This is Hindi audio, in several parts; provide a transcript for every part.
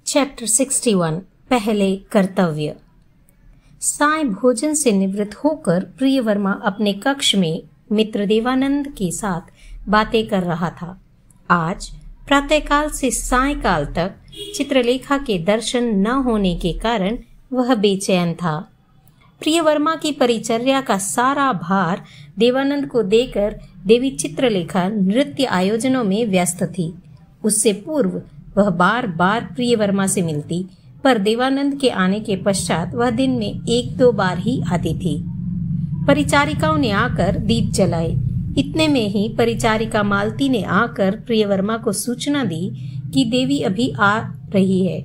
चैप्टर 61 पहले कर्तव्य। साय भोजन से निवृत्त होकर प्रियवर्मा अपने कक्ष में मित्र देवानंद के साथ बातें कर रहा था। आज प्रातःकाल से सायकाल तक चित्रलेखा के दर्शन न होने के कारण वह बेचैन था। प्रियवर्मा की परिचर्या का सारा भार देवानंद को देकर देवी चित्रलेखा नृत्य आयोजनों में व्यस्त थी। उससे पूर्व वह बार बार प्रियवर्मा से मिलती, पर देवानंद के आने के पश्चात वह दिन में एक दो बार ही आती थी। परिचारिकाओं ने आकर दीप जलाए। इतने में ही परिचारिका मालती ने आकर प्रियवर्मा को सूचना दी कि देवी अभी आ रही है।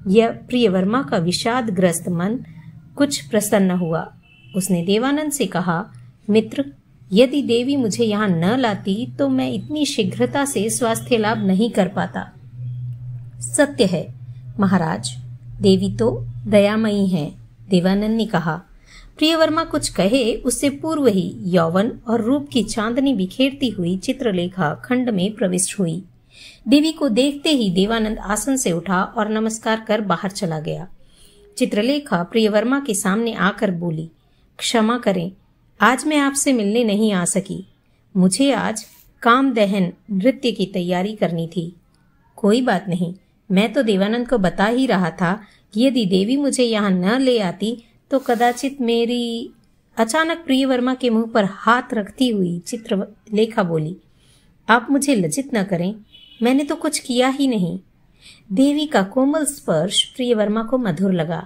यह प्रियवर्मा का विषादग्रस्त मन कुछ प्रसन्न हुआ। उसने देवानंद से कहा, मित्र, यदि देवी मुझे यहाँ न लाती तो मैं इतनी शीघ्रता से स्वास्थ्य लाभ नहीं कर पाता। सत्य है महाराज, देवी तो दयामयी हैं, देवानंद ने कहा। प्रियवर्मा कुछ कहे उससे पूर्व ही यौवन और रूप की चांदनी बिखेरती हुई चित्रलेखा खंड में प्रविष्ट हुई। देवी को देखते ही देवानंद आसन से उठा और नमस्कार कर बाहर चला गया। चित्रलेखा प्रियवर्मा के सामने आकर बोली, क्षमा करें, आज मैं आपसे मिलने नहीं आ सकी। मुझे आज कामदहन नृत्य की तैयारी करनी थी। कोई बात नहीं, मैं तो देवानंद को बता ही रहा था कि यदि देवी मुझे यहाँ न ले आती तो कदाचित मेरी। अचानक प्रियवर्मा के मुंह पर हाथ रखती हुई चित्रलेखा बोली, आप मुझे लज्जित न करें, मैंने तो कुछ किया ही नहीं। देवी का कोमल स्पर्श प्रियवर्मा को मधुर लगा।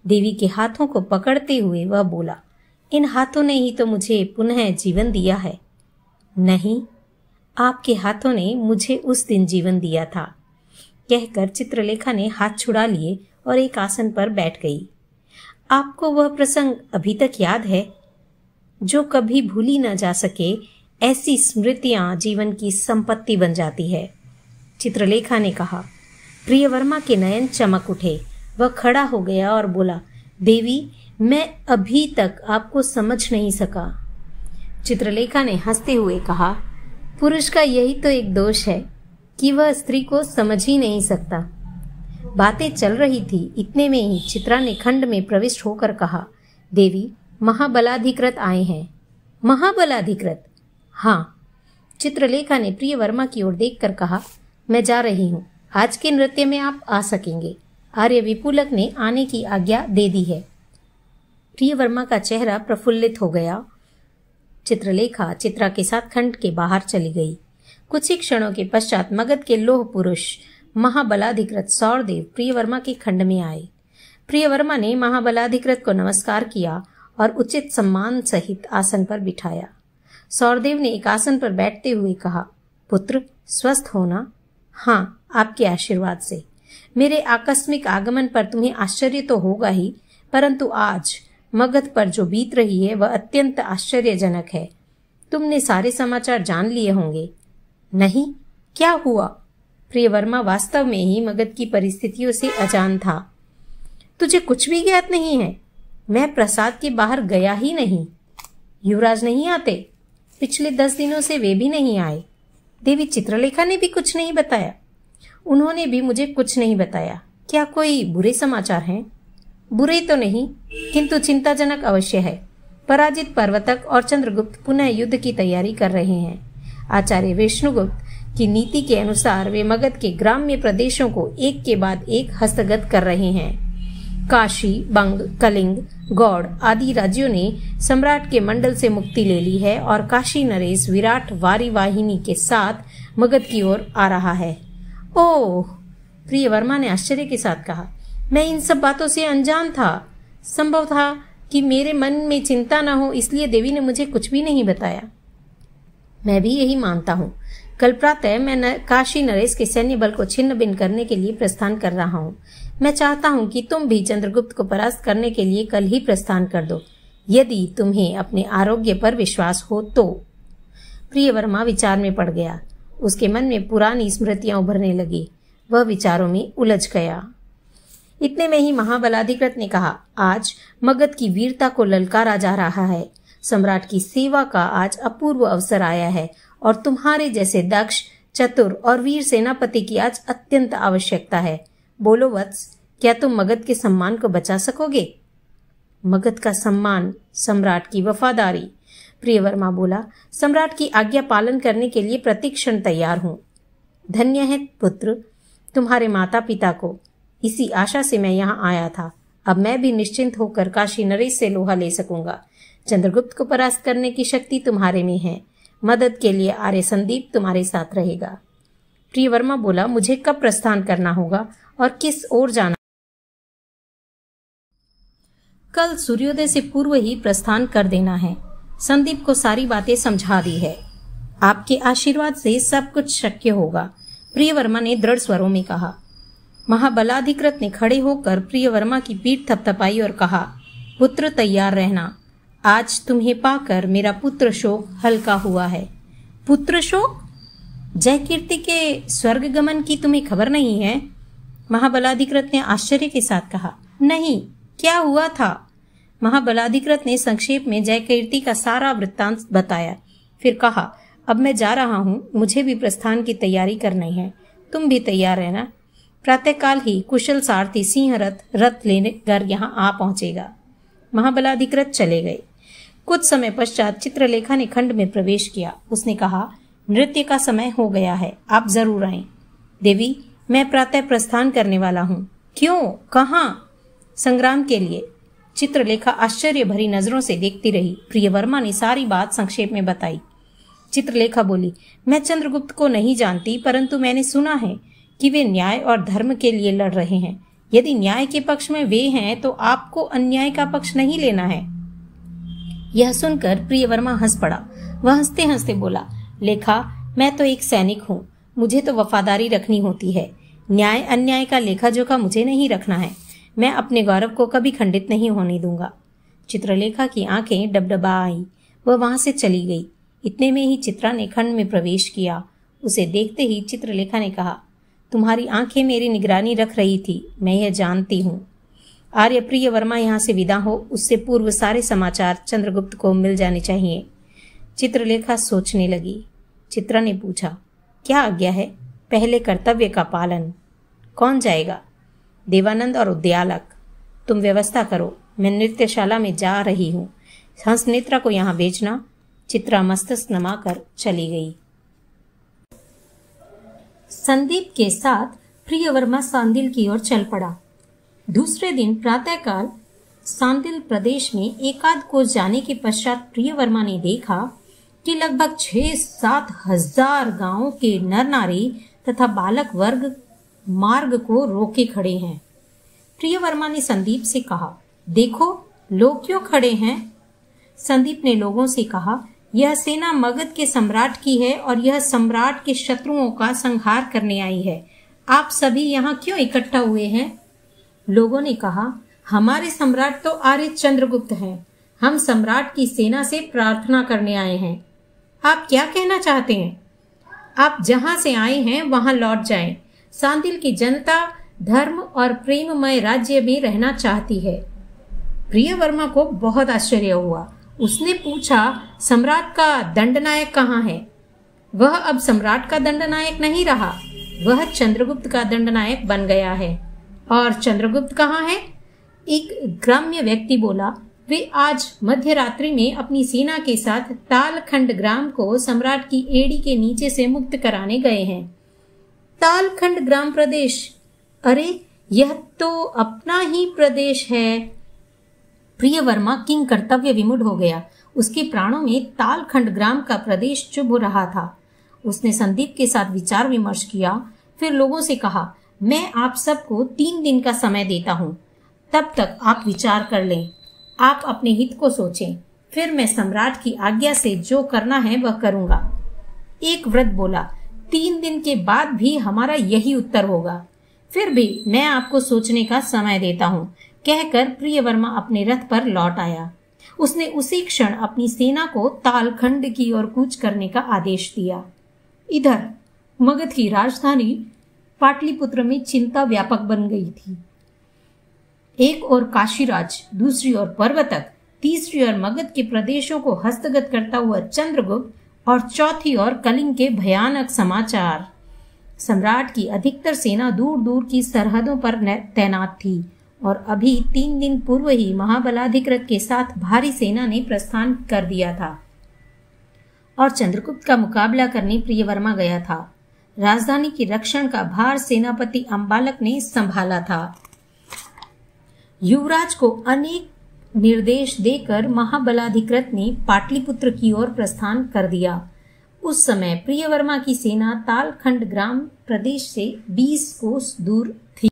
देवी के हाथों को पकड़ते हुए वह बोला, इन हाथों ने ही तो मुझे पुनः जीवन दिया है। नहीं, आपके हाथों ने मुझे उस दिन जीवन दिया था, कहकर चित्रलेखा ने हाथ छुड़ा लिए और एक आसन पर बैठ गई। आपको वह प्रसंग अभी तक याद है जो कभी भूली न जा सके? ऐसी स्मृतियां जीवन की संपत्ति बन जाती है, चित्रलेखा ने कहा। प्रियवर्मा के नयन चमक उठे। वह खड़ा हो गया और बोला, देवी, मैं अभी तक आपको समझ नहीं सका। चित्रलेखा ने हंसते हुए कहा, पुरुष का यही तो एक दोष है कि वह स्त्री को समझ ही नहीं सकता। बातें चल रही थी, इतने में ही चित्रा ने खंड में प्रविष्ट होकर कहा, देवी, महाबलाधिकृत आए हैं। महाबलाधिकृत? हाँ। चित्रलेखा ने प्रियवर्मा की ओर देखकर कहा, मैं जा रही हूँ, आज के नृत्य में आप आ सकेंगे। आर्य विपुलक ने आने की आज्ञा दे दी है। प्रियवर्मा का चेहरा प्रफुल्लित हो गया। चित्रलेखा चित्रा के साथ खंड के बाहर चली गई। कुछ ही क्षणों के पश्चात मगध के लोह पुरुष महाबलाधिकृत सौरदेव प्रियवर्मा के खंड में आए। प्रियवर्मा ने महाबलाधिकृत को नमस्कार किया और उचित सम्मान सहित आसन पर बिठाया। सौरदेव ने एक आसन पर बैठते हुए कहा, पुत्र, स्वस्थ हो ना? हाँ, आपके आशीर्वाद से। मेरे आकस्मिक आगमन पर तुम्हें आश्चर्य तो होगा ही, परंतु आज मगध पर जो बीत रही है वह अत्यंत आश्चर्यजनक है। तुमने सारे समाचार जान लिए होंगे। नहीं, क्या हुआ? प्रियवर्मा वास्तव में ही मगध की परिस्थितियों से अजान था। तुझे कुछ भी ज्ञात नहीं है? मैं प्रसाद के बाहर गया ही नहीं। युवराज नहीं आते? पिछले 10 दिनों से वे भी नहीं आए। देवी चित्रलेखा ने भी कुछ नहीं बताया? उन्होंने भी मुझे कुछ नहीं बताया। क्या कोई बुरे समाचार हैं? बुरे तो नहीं, किंतु चिंताजनक अवश्य है। पराजित पर्वतक और चंद्रगुप्त पुनः युद्ध की तैयारी कर रहे हैं। आचार्य विष्णुगुप्त की नीति के अनुसार वे मगध के ग्राम्य प्रदेशों को एक के बाद एक हस्तगत कर रहे हैं। काशी, बंग, कलिंग, गौड़ आदि राज्यों ने सम्राट के मंडल से मुक्ति ले ली है और काशी नरेश विराट वारिवाहिनी के साथ मगध की ओर आ रहा है। ओह, प्रियवर्मा ने आश्चर्य के साथ कहा, मैं इन सब बातों से अनजान था। संभव था कि मेरे मन में चिंता न हो, इसलिए देवी ने मुझे कुछ भी नहीं बताया। मैं भी यही मानता हूँ। कल प्रातः मैं काशी नरेश के सैन्य बल को छिन्न भिन्न करने के लिए प्रस्थान कर रहा हूँ। मैं चाहता हूँ कि तुम भी चंद्रगुप्त को परास्त करने के लिए कल ही प्रस्थान कर दो, यदि तुम्हें अपने आरोग्य पर विश्वास हो तो। प्रियवर्मा विचार में पड़ गया। उसके मन में पुरानी स्मृतियां उभरने लगी। वह विचारों में उलझ गया। इतने में ही महाबलाधिकृत ने कहा, आज मगध की वीरता को ललकारा जा रहा है। सम्राट की सेवा का आज अपूर्व अवसर आया है और तुम्हारे जैसे दक्ष, चतुर और वीर सेनापति की आज अत्यंत आवश्यकता है। बोलो वत्स, क्या तुम मगध के सम्मान को बचा सकोगे? मगध का सम्मान, सम्राट की वफादारी। प्रियवर्मा बोला, सम्राट की आज्ञा पालन करने के लिए प्रति क्षण तैयार हूं। धन्य है पुत्र तुम्हारे माता पिता को। इसी आशा से मैं यहाँ आया था। अब मैं भी निश्चिंत होकर काशी नरेश से लोहा ले सकूंगा। चंद्रगुप्त को परास्त करने की शक्ति तुम्हारे में है। मदद के लिए आर्य संदीप तुम्हारे साथ रहेगा। प्रियवर्मा बोला, मुझे कब प्रस्थान करना होगा और किस ओर जाना? कल सूर्योदय से पूर्व ही प्रस्थान कर देना है। संदीप को सारी बातें समझा दी है। आपके आशीर्वाद से सब कुछ शक्य होगा, प्रियवर्मा ने दृढ़ स्वरों में कहा। महाबलाधिकृत ने खड़े होकर प्रियवर्मा की पीठ थपथपाई और कहा, पुत्र तैयार रहना। आज तुम्हें पाकर मेरा पुत्र शोक हल्का हुआ है। पुत्र शोक? जयकीर्ति के स्वर्ग गमन की तुम्हें खबर नहीं है? महाबलाधिकृत ने आश्चर्य के साथ कहा। नहीं, क्या हुआ था? महाबलाधिकृत ने संक्षेप में जयकीर्ति का सारा वृत्तांत बताया। फिर कहा, अब मैं जा रहा हूँ, मुझे भी प्रस्थान की तैयारी करनी है। तुम भी तैयार रहना। प्रातःकाल ही कुशल सारथी सिंह रथ लेकर यहाँ आ पहुंचेगा। महाबलाधिकृत चले गए। कुछ समय पश्चात चित्रलेखा ने खंड में प्रवेश किया। उसने कहा, नृत्य का समय हो गया है, आप जरूर आएं। देवी, मैं प्रातः प्रस्थान करने वाला हूँ। क्यों? कहाँ? संग्राम के लिए। चित्रलेखा आश्चर्य भरी नजरों से देखती रही। प्रियवर्मा ने सारी बात संक्षेप में बताई। चित्रलेखा बोली, मैं चंद्रगुप्त को नहीं जानती, परंतु मैंने सुना है कि वे न्याय और धर्म के लिए लड़ रहे हैं। यदि न्याय के पक्ष में वे हैं तो आपको अन्याय का पक्ष नहीं लेना है। यह सुनकर प्रियवर्मा हंस पड़ा। वह हंसते हंसते बोला, लेखा, मैं तो एक सैनिक हूँ, मुझे तो वफादारी रखनी होती है। न्याय अन्याय का लेखा जोखा मुझे नहीं रखना है। मैं अपने गौरव को कभी खंडित नहीं होने दूंगा। चित्रलेखा की आंखें डबडबा आई। वह वहां से चली गई। इतने में ही चित्रा ने खंड में प्रवेश किया। उसे देखते ही चित्रलेखा ने कहा, तुम्हारी आंखें मेरी निगरानी रख रही थी, मैं यह जानती हूँ। आर्य प्रियवर्मा यहाँ से विदा हो, उससे पूर्व सारे समाचार चंद्रगुप्त को मिल जाने चाहिए। चित्रलेखा सोचने लगी। चित्रा ने पूछा, क्या आज्ञा है? पहले कर्तव्य का पालन। कौन जाएगा? देवानंद और उद्यालक। तुम व्यवस्था करो, मैं नृत्यशाला में जा रही हूँ। हंसनेत्रा को यहाँ भेजना। चित्रा मस्तक नमाकर चली गई। संदीप के साथ प्रियवर्मा सांदिल की ओर चल पड़ा। दूसरे दिन प्रातःकाल सांदिल प्रदेश में एकाध कोस जाने के पश्चात प्रियवर्मा ने देखा कि लगभग 6-7 हजार गांवों के नर नारी तथा बालक वर्ग मार्ग को रोके खड़े हैं। प्रियवर्मा ने संदीप से कहा, देखो लोग क्यों खड़े हैं? संदीप ने लोगों से कहा, यह सेना मगध के सम्राट की है और यह सम्राट के शत्रुओं का संहार करने आई है। आप सभी यहाँ क्यों इकट्ठा हुए हैं? लोगों ने कहा, हमारे सम्राट तो आर्य चंद्रगुप्त हैं। हम सम्राट की सेना से प्रार्थना करने आए हैं। आप क्या कहना चाहते हैं? आप जहां से आए हैं वहां लौट जाएं। सांदिल की जनता धर्म और प्रेममय राज्य में रहना चाहती है। प्रियवर्मा को बहुत आश्चर्य हुआ। उसने पूछा, सम्राट का दंडनायक कहाँ है? वह अब सम्राट का दंडनायक नहीं रहा, वह चंद्रगुप्त का दंडनायक बन गया है। और चंद्रगुप्त कहाँ है? एक ग्राम्य व्यक्ति बोला, वे आज मध्य रात्रि में अपनी सेना के साथ तालखंड ग्राम को सम्राट की एड़ी के नीचे से मुक्त कराने गए हैं। तालखंड ग्राम प्रदेश? अरे यह तो अपना ही प्रदेश है। प्रियवर्मा किंग कर्तव्य विमुढ़ हो गया। उसके प्राणों में तालखंड ग्राम का प्रदेश चुभ रहा था। उसने संदीप के साथ विचार विमर्श किया, फिर लोगों से कहा, मैं आप सबको 3 दिन का समय देता हूँ, तब तक आप विचार कर लें। आप अपने हित को सोचें, फिर मैं सम्राट की आज्ञा से जो करना है वह करूंगा। एक वृद्ध बोला, 3 दिन के बाद भी हमारा यही उत्तर होगा। फिर भी मैं आपको सोचने का समय देता हूँ, कहकर प्रियवर्मा अपने रथ पर लौट आया। उसने उसी क्षण अपनी सेना को तालखंड की ओर कूच करने का आदेश दिया। इधर मगध की राजधानी पाटलिपुत्र में चिंता व्यापक बन गई थी। एक ओर काशीराज, दूसरी ओर पर्वतक, तीसरी ओर मगध के प्रदेशों को हस्तगत करता हुआ चंद्रगुप्त और चौथी ओर कलिंग के भयानक समाचार। सम्राट की अधिकतर सेना दूर दूर की सरहदों पर तैनात थी और अभी 3 दिन पूर्व ही महाबलाधिकृत के साथ भारी सेना ने प्रस्थान कर दिया था और चंद्रगुप्त का मुकाबला करने प्रियवर्मा गया था। राजधानी की रक्षण का भार सेनापति अंबालक ने संभाला था। युवराज को अनेक निर्देश देकर महाबलाधिकृत ने पाटलिपुत्र की ओर प्रस्थान कर दिया। उस समय प्रियवर्मा की सेना तालखंड ग्राम प्रदेश से 20 कोस दूर थी।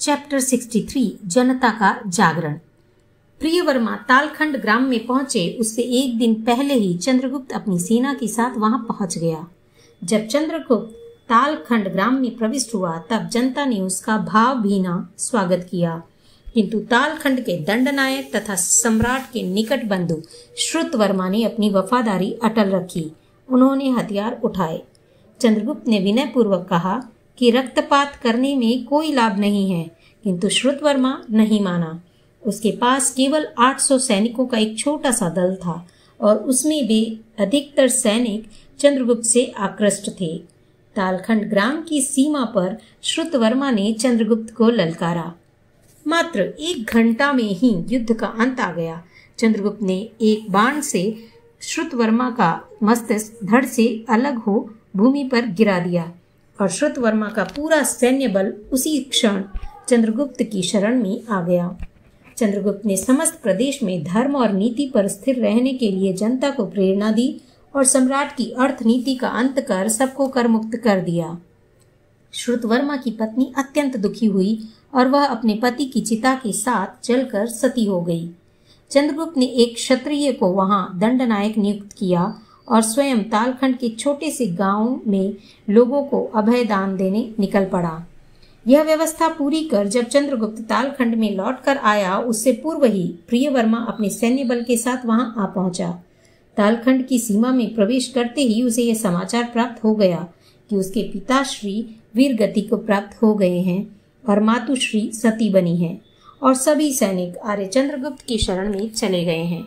चैप्टर 63 जनता का जागरण। प्रियवर्मा तालखंड ग्राम में पहुंचे उससे एक दिन पहले ही चंद्रगुप्त अपनी सेना के साथ वहां पहुंच गया। जब चंद्रगुप्त तालखंड ग्राम में प्रविष्ट हुआ तब जनता ने उसका भावभीना स्वागत किया, किंतु तालखंड के दंडनायक तथा सम्राट के निकट बंधु श्रुतवर्मा ने अपनी वफादारी अटल रखी। उन्होंने हथियार उठाए। चंद्रगुप्त ने विनय पूर्वक कहा कि रक्तपात करने में कोई लाभ नहीं है, किंतु श्रुतवर्मा नहीं माना। उसके पास केवल 800 सैनिकों का एक छोटा सा दल था और उसमें भी अधिकतर सैनिक चंद्रगुप्त से आकृष्ट थे। तालखंड ग्राम की सीमा पर श्रुतवर्मा ने चंद्रगुप्त को ललकारा। मात्र 1 घंटा में ही युद्ध का अंत आ गया। चंद्रगुप्त ने एक बाण से श्रुतवर्मा का मस्तिष्क धड़ से अलग हो भूमि पर गिरा दिया और श्रुतवर्मा का पूरा सैन्य बल उसी क्षण चंद्रगुप्त की शरण में आ गया। चंद्रगुप्त ने समस्त प्रदेश में धर्म और नीति पर स्थिर रहने के लिए जनता को प्रेरणा दी और सम्राट की अर्थनीति का अंत कर सबको कर मुक्त कर दिया। श्रुतवर्मा की पत्नी अत्यंत दुखी हुई और वह अपने पति की चिता के साथ जलकर सती हो गई। चंद्रगुप्त ने एक क्षत्रिय को वहां दंडनायक नियुक्त किया और स्वयं तालखंड के छोटे से गांव में लोगों को अभय दान देने निकल पड़ा। यह व्यवस्था पूरी कर जब चंद्रगुप्त तालखंड में लौटकर आया उससे पूर्व ही प्रियवर्मा अपने सैन्य बल के साथ वहां आ पहुंचा। तालखंड की सीमा में प्रवेश करते ही उसे यह समाचार प्राप्त हो गया कि उसके पिताश्री वीरगति को प्राप्त हो गए हैं और मातुश्री सती बनी है और सभी सैनिक आर्य चंद्रगुप्त की शरण में चले गए हैं।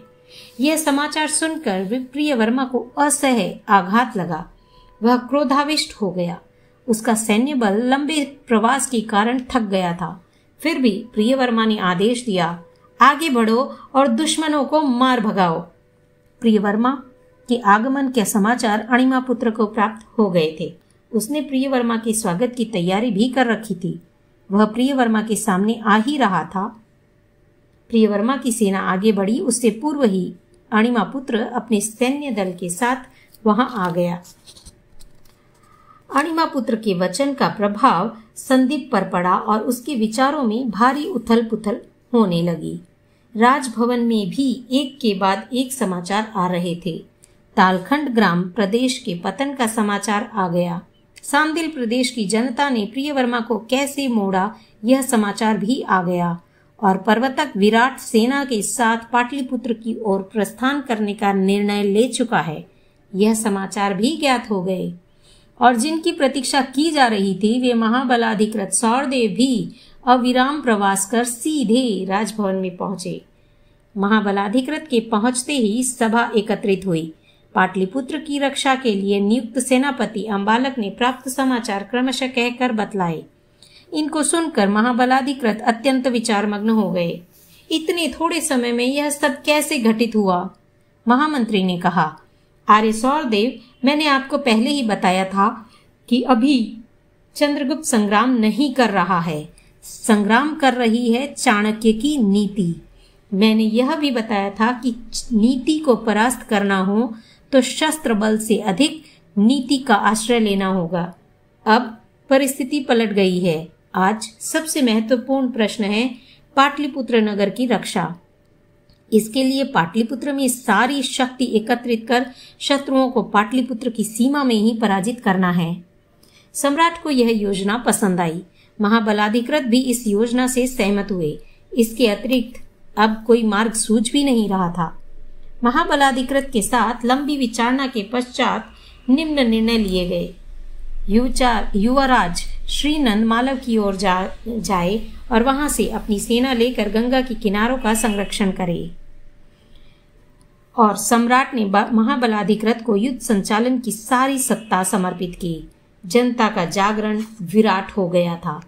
यह समाचार सुनकर प्रियवर्मा को असह्य आघात लगा। वह क्रोधाविष्ट हो गया। उसका सैन्य बल लंबे प्रवास के कारण थक गया था। फिर भी प्रियवर्मा ने आदेश दिया, आगे बढ़ो और दुश्मनों को मार भगाओ। प्रियवर्मा के आगमन के समाचार अणिमा पुत्र को प्राप्त हो गए थे। उसने प्रियवर्मा के स्वागत की तैयारी भी कर रखी थी। वह प्रियवर्मा के सामने आ ही रहा था। प्रियवर्मा की सेना आगे बढ़ी उससे पूर्व ही अणिमा पुत्र अपने सैन्य दल के साथ वहां आ गया। अणिमा पुत्र के वचन का प्रभाव संदीप पर पड़ा और उसके विचारों में भारी उथल पुथल होने लगी। राजभवन में भी एक के बाद एक समाचार आ रहे थे। तालखंड ग्राम प्रदेश के पतन का समाचार आ गया। सांदिल प्रदेश की जनता ने प्रियवर्मा को कैसे मोड़ा यह समाचार भी आ गया और पर्वतक विराट सेना के साथ पाटलिपुत्र की ओर प्रस्थान करने का निर्णय ले चुका है यह समाचार भी ज्ञात हो गए और जिनकी प्रतीक्षा की जा रही थी वे महाबलाधिकृत सौरदेव भी अविराम प्रवास कर सीधे राजभवन में पहुंचे। महाबलाधिकृत के पहुंचते ही सभा एकत्रित हुई। पाटलिपुत्र की रक्षा के लिए नियुक्त सेनापति अंबालक ने प्राप्त समाचार क्रमशः कहकर बतलाए। इनको सुनकर महाबलाधिकृत अत्यंत विचारमग्न हो गए। इतने थोड़े समय में यह सब कैसे घटित हुआ? महामंत्री ने कहा, आर्य सौरदेव, मैंने आपको पहले ही बताया था कि अभी चंद्रगुप्त संग्राम नहीं कर रहा है, संग्राम कर रही है चाणक्य की नीति। मैंने यह भी बताया था कि नीति को परास्त करना हो तो शस्त्र बल से अधिक नीति का आश्रय लेना होगा। अब परिस्थिति पलट गई है। आज सबसे महत्वपूर्ण प्रश्न है पाटलिपुत्र नगर की रक्षा। इसके लिए पाटलिपुत्र में सारी शक्ति एकत्रित कर शत्रुओं को पाटलिपुत्र की सीमा में ही पराजित करना है। सम्राट को यह योजना पसंद आई। महाबलाधिकृत भी इस योजना से सहमत हुए। इसके अतिरिक्त अब कोई मार्ग सूझ भी नहीं रहा था। महाबलाधिकृत के साथ लंबी विचारणा के पश्चात निम्न निर्णय लिए गए। युवराज श्रीनंद मालव की ओर जाए और वहां से अपनी सेना लेकर गंगा के किनारों का संरक्षण करे और सम्राट ने महाबलाधिकृत को युद्ध संचालन की सारी सत्ता समर्पित की। जनता का जागरण विराट हो गया था।